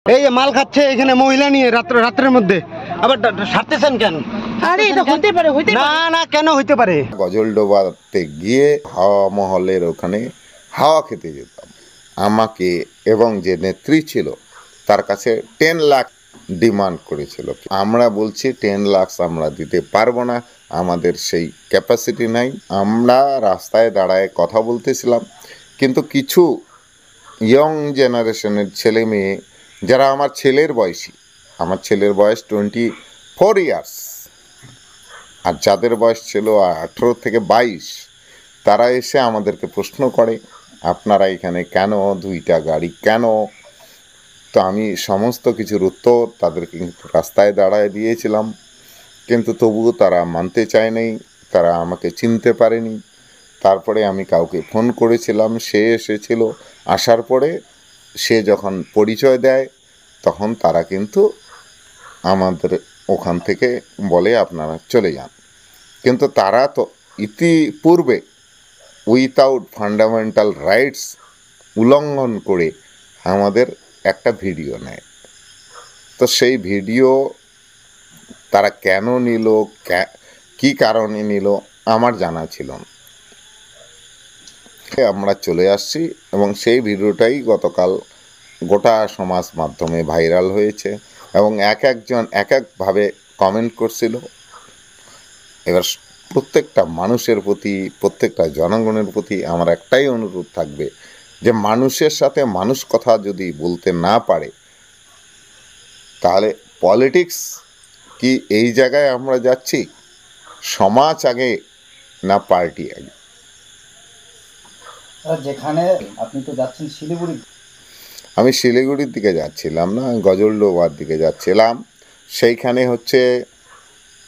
এই যে মাল খাচ্ছে এখানে মহিলা নিয়ে রাত্রের মধ্যে আবার সারতেছেন কেন? আরে এটা হতে পারে না না, কেন হইতে পারে? গজলডোবাতে গিয়ে হাওয়া মহলের ওখানে হাওয়া খেতে যেতাম। আমাকে এবং যে নেত্রী ছিল তার কাছে 10 লাখ ডিমান্ড করেছিল। আমরা বলছি 10 লাখ আমরা দিতে পারবো না, আমাদের সেই ক্যাপাসিটি নাই। আমরা রাস্তায় দাঁড়ায় কথা বলতেছিলাম, কিন্তু কিছু ইয়ং জেনারেশনের ছেলে মেয়ে যারা আমার ছেলের বয়সী, আমার ছেলের বয়স 24 ইয়ার্স, আর যাদের বয়স ছিল 18 থেকে 22, তারা এসে আমাদেরকে প্রশ্ন করে আপনারা এখানে কেন, দুইটা গাড়ি কেন? তো আমি সমস্ত কিছুর উত্তর তাদেরকে রাস্তায় দাঁড়ায় দিয়েছিলাম, কিন্তু তবুও তারা মানতে চায়নি, তারা আমাকে চিনতে পারেনি। তারপরে আমি কাউকে ফোন করেছিলাম, সে এসেছিল। আসার পরে সে যখন পরিচয় দেয় তখন তারা কিন্তু আমাদের ওখান থেকে বলে আপনারা চলে যান। কিন্তু তারা তো ইতিপূর্বে উইথাউট ফান্ডামেন্টাল রাইটস উল্লঙ্ঘন করে আমাদের একটা ভিডিও নেয়। তো সেই ভিডিও তারা কেন নিল, কী কারণে নিল আমার জানা ছিল না। আমরা চলে আসছি এবং সেই ভিডিওটাই গতকাল গোটা সমাজ মাধ্যমে ভাইরাল হয়েছে এবং একজন এক একভাবে কমেন্ট করছিল। এবার প্রত্যেকটা মানুষের প্রতি, প্রত্যেকটা জনগণের প্রতি আমার একটাই অনুরোধ থাকবে যে মানুষের সাথে মানুষ কথা যদি বলতে না পারে তাহলে পলিটিক্স কি এই জায়গায় আমরা যাচ্ছি? সমাজ আগে না পার্টি আগে? যেখানে আপনি তো যাচ্ছেন শিলিগুড়ি। আমি শিলিগুড়ির দিকে যাচ্ছিলাম না, গজলডোবার দিকে যাচ্ছিলাম। সেইখানে হচ্ছে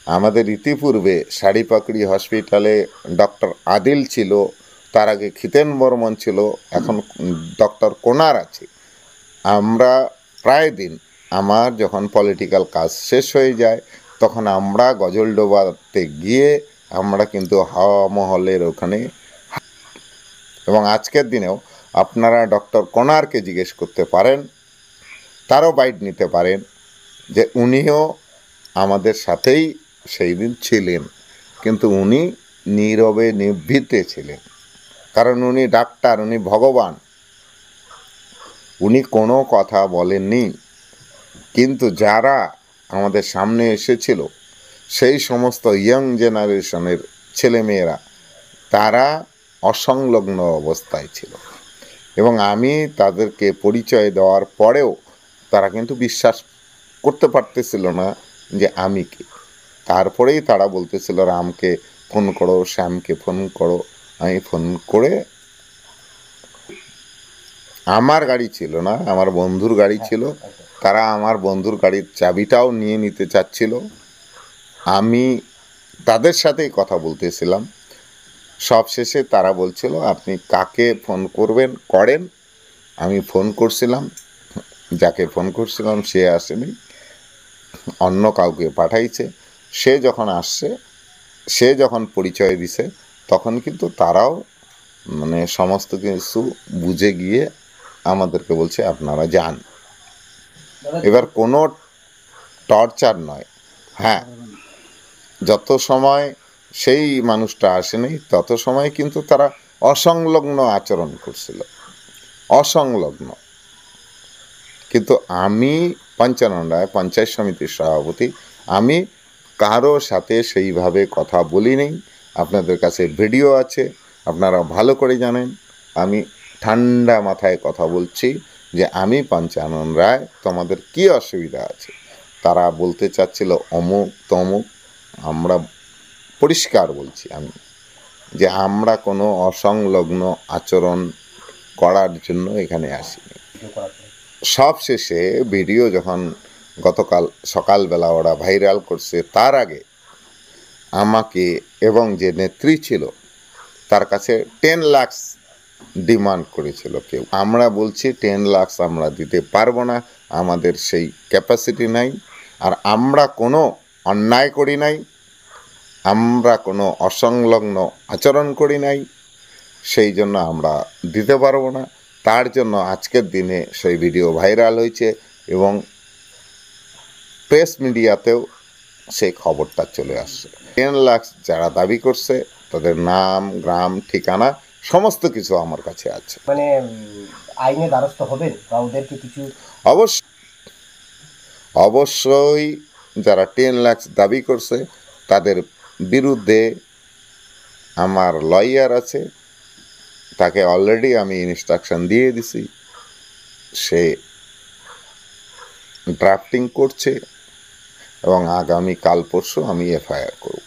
আমাদের ইতিপূর্বে শাড়িপাকড়ি হসপিটালে ডক্টর আদিল ছিল, তার আগে খিতেন বর্মন ছিল, এখন ডক্টর কোনার আছে। আমরা প্রায় দিন আমার যখন পলিটিক্যাল কাজ শেষ হয়ে যায় তখন আমরা গজলডোবাতে গিয়ে আমরা কিন্তু হাওয়া মহলের ওখানে, এবং আজকের দিনেও আপনারা ডক্টর কোনারকে জিজ্ঞেস করতে পারেন, তারও বাইট নিতে পারেন যে উনিও আমাদের সাথেই সেই দিন ছিলেন, কিন্তু উনি নীরবে নিভৃতে ছিলেন, কারণ উনি ডাক্তার, উনি ভগবান, উনি কোনো কথা বলেননি। কিন্তু যারা আমাদের সামনে এসেছিল সেই সমস্ত ইয়ং জেনারেশনের ছেলেমেয়েরা তারা অসংলগ্ন অবস্থায় ছিল এবং আমি তাদেরকে পরিচয় দেওয়ার পরেও তারা কিন্তু বিশ্বাস করতে পারতেছিল না যে আমি কে। তারপরেই তারা বলতেছিল রামকে ফোন করো, শ্যামকে ফোন করো। আমি ফোন করে, আমার গাড়ি ছিল না, আমার বন্ধুর গাড়ি ছিল, তারা আমার বন্ধুর গাড়ির চাবিটাও নিয়ে নিতে চাচ্ছিল। আমি তাদের সাথেই কথা বলতেছিলাম। সব শেষে তারা বলছিল আপনি কাকে ফোন করেন। আমি ফোন করছিলাম, যাকে ফোন করছিলাম সে আসেনি, অন্য কাউকে পাঠাইছে। সে যখন আসছে, সে যখন পরিচয় দিছে তখন কিন্তু তারাও মানে সমস্ত কিছু বুঝে গিয়ে আমাদেরকে বলছে আপনারা যান। এবার কোনো টর্চার নয়। হ্যাঁ, যত সময় সেই মানুষটা আসেনি তত সময় কিন্তু তারা অসংলগ্ন আচরণ করছিল, অসংলগ্ন। কিন্তু আমি পঞ্চানন রায়, পঞ্চায়েত সমিতির সভাপতি, আমি কারো সাথে সেইভাবে কথা বলিনি। আপনাদের কাছে ভিডিও আছে, আপনারা ভালো করে জানেন। আমি ঠান্ডা মাথায় কথা বলছি যে আমি পঞ্চানন রায়, তোমাদের কী অসুবিধা আছে? তারা বলতে চাচ্ছিল অমুক তমুক। আমরা পরিষ্কার বলছি আমি যে আমরা কোনো অসংলগ্ন আচরণ করার জন্য এখানে আসিনি। সব শেষে ভিডিও যখন গতকাল সকালবেলা ওরা ভাইরাল করছে, তার আগে আমাকে এবং যে নেত্রী ছিল তার কাছে 10 লাখ ডিমান্ড করেছিল কেউ। আমরা বলছি 10 লাখ আমরা দিতে পারবো না, আমাদের সেই ক্যাপাসিটি নাই। আর আমরা কোনো অন্যায় করি নাই, আমরা কোনো অসংলগ্ন আচরণ করি নাই, সেই জন্য আমরা দিতে পারবো না। তার জন্য আজকের দিনে সেই ভিডিও ভাইরাল হয়েছে। এবং প্রেস মিডিয়াতেও সেই খবরটা চলে আসছে। 10 লাখ যারা দাবি করছে তাদের নাম, গ্রাম, ঠিকানা সমস্ত কিছু আমার কাছে আছে। মানে আইনে দ্বারস্থ হবেন বা ওদেরকে কিছু অবশ্যই যারা 10 লাখ দাবি করছে তাদের বিরুদ্ধে আমার লয়ার আছে, তাকে অলরেডি আমি ইনস্ট্রাকশন দিয়ে দিছি, সে ড্রাফটিং করছে এবং আগামী কাল পরশু আমি এফআইআর করব।